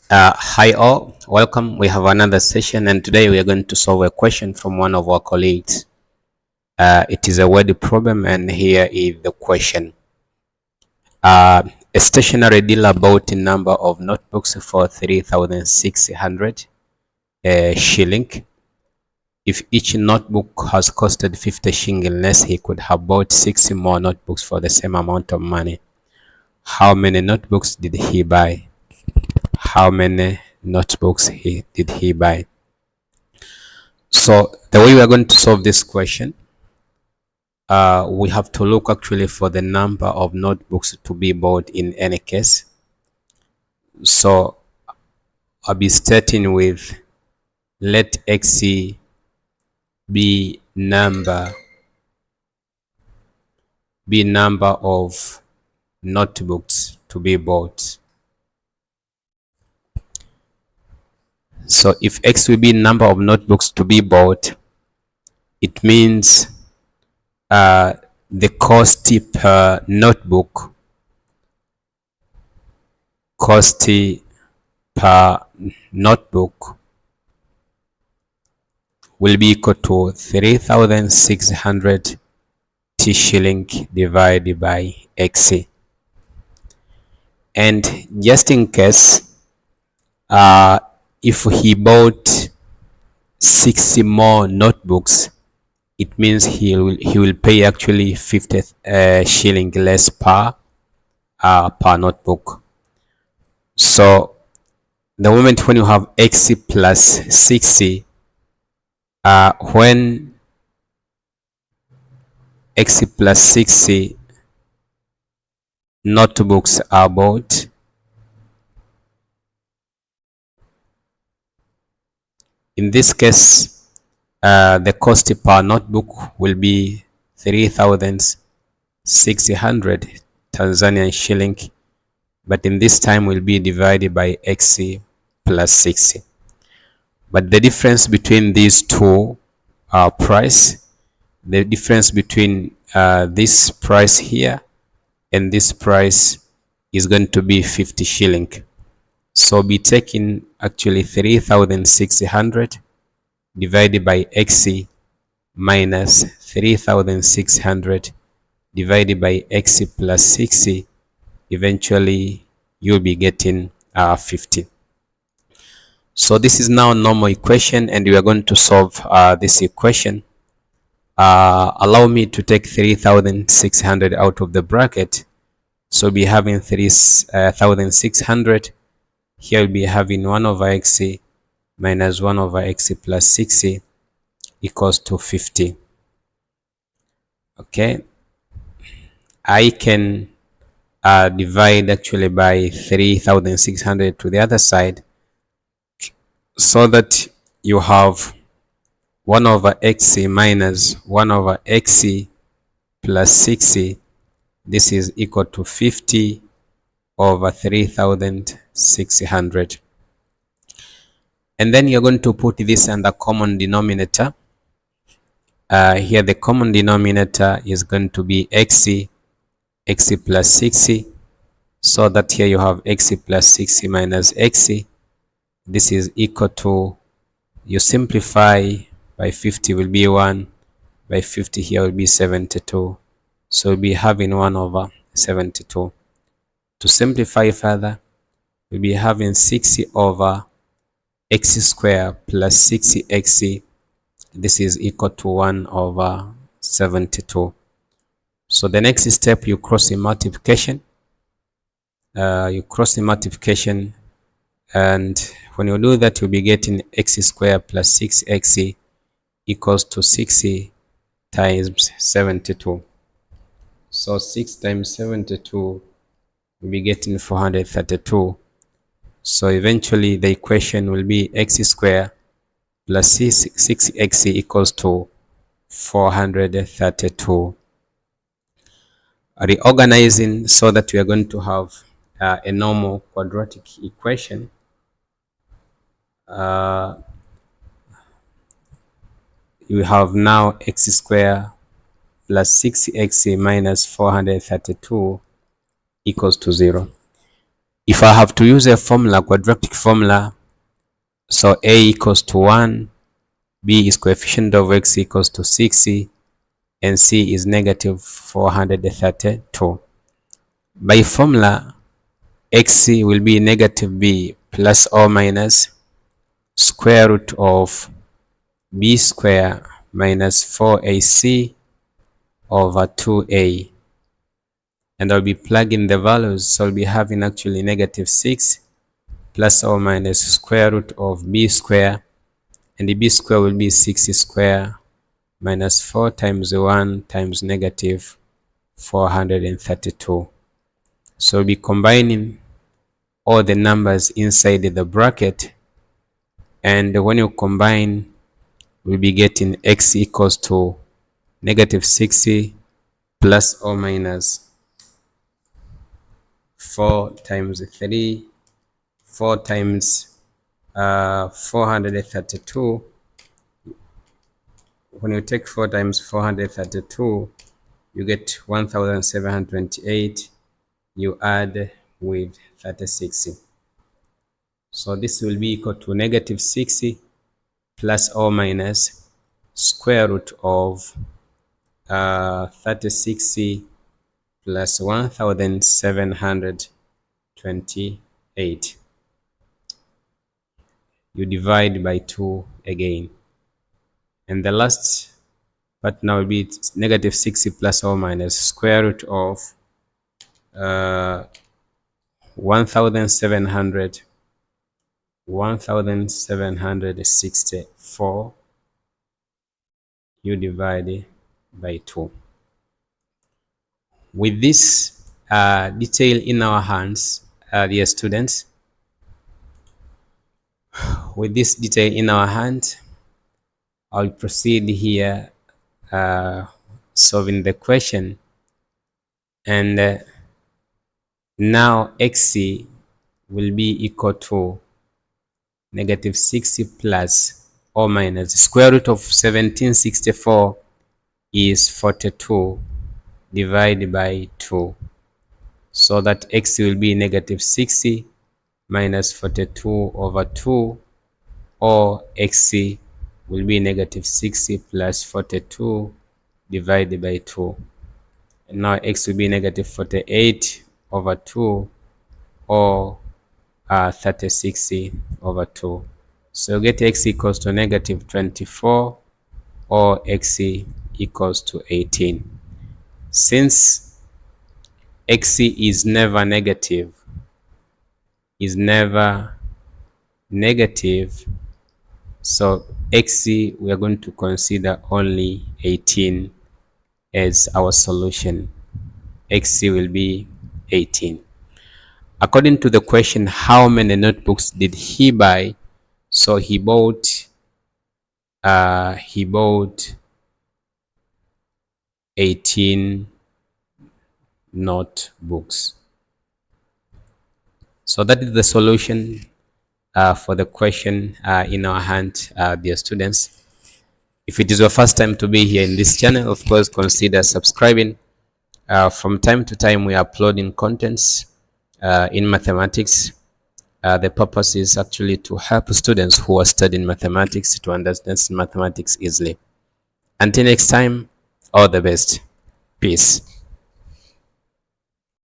Hi all, welcome. We have another session, and today we are going to solve a question from one of our colleagues. It is a word problem, and here is the question. A stationery dealer bought a number of notebooks for 3,600 shilling. If each notebook has costed 50 shilling less, he could have bought 60 more notebooks for the same amount of money. How many notebooks did he buy? How many notebooks did he buy? So the way we are going to solve this question, we have to look actually for the number of notebooks to be bought in any case. So I'll be starting with let XC be number of notebooks to be bought. So if X will be number of notebooks to be bought, it means the cost per notebook, cost per notebook will be equal to 3,600 T shilling divided by XC. And just in case, if he bought 60 more notebooks, it means he will pay actually 50 shilling less per notebook. So the moment when you have XC plus 60, when XC plus 60 notebooks are bought, in this case, the cost per notebook will be 3,600 Tanzanian shilling, but in this time will be divided by XC plus 60. But the difference between these two price, the difference between this price here and this price is going to be 50 shilling. So be taking actually 3,600 divided by XC minus 3,600 divided by XC plus 60. Eventually you'll be getting 50. So this is now a normal equation, and we are going to solve this equation. Allow me to take 3,600 out of the bracket. So we'll be having 3,600. Here we'll be having 1 over XC minus 1 over XC plus 60 equals to 50. Okay, I can divide actually by 3,600 to the other side, so that you have 1 over XC minus 1 over XC plus 60. This is equal to 50 over 3,600. And then you're going to put this under common denominator. Here the common denominator is going to be XC plus 60, so that here you have XC plus 60 minus XC. This is equal to, you simplify by 50 will be 1, by 50 here will be 72. So we'll be having 1 over 72. To simplify further, we'll be having 60 over x squared plus 60xc. This is equal to 1 over 72. So the next step, you cross in multiplication. And when you do that, you'll be getting x squared plus 6xc equals to 60 times 72. So 6 times 72, we'll be getting 432. So eventually the equation will be x squared plus 6xc equals to 432. Reorganizing so that we are going to have a normal quadratic equation. You have now x squared plus 6xc minus 432 equals to 0. If I have to use a formula, quadratic formula, so a equals to 1, b is coefficient of x equals to 60, and c is negative 432. By formula, x will be negative b plus or minus square root of b square minus 4ac over 2a, and I'll be plugging the values, so I'll be having actually negative 6 plus or minus square root of b square, and the b square will be 6 square minus 4 times 1 times negative 432. So we'll be combining all the numbers inside the bracket, and when you combine, we'll be getting x equals to negative 60 plus or minus 4 times 3, 4 times 432. When you take 4 times 432, you get 1728. You add with 36. So this will be equal to negative 60 plus or minus square root of 36 plus 1728. You divide by 2 again, and the last part now will be negative 60 plus or minus square root of 1764. You divide by 2. With this detail in our hands, dear students, with this detail in our hand, I'll proceed here solving the question, and now xc will be equal to negative 60 plus or minus square root of 1764 is 42 divided by 2, so that x will be negative 60 minus 42 over 2, or xc will be negative 60 plus 42 divided by 2. And now x will be negative 48 over 2, or 36 over 2. So get x equals to negative 24, or x equals to 18. Since x is never negative, so x we are going to consider only 18 as our solution. X will be 18. According to the question, how many notebooks did he buy? So he bought 18 notebooks. So that is the solution for the question in our hand, dear students. If it is your first time to be here in this channel, of course, consider subscribing. From time to time, we are uploading contents in mathematics. The purpose is actually to help students who are studying mathematics to understand mathematics easily. Until next time, all the best. Peace.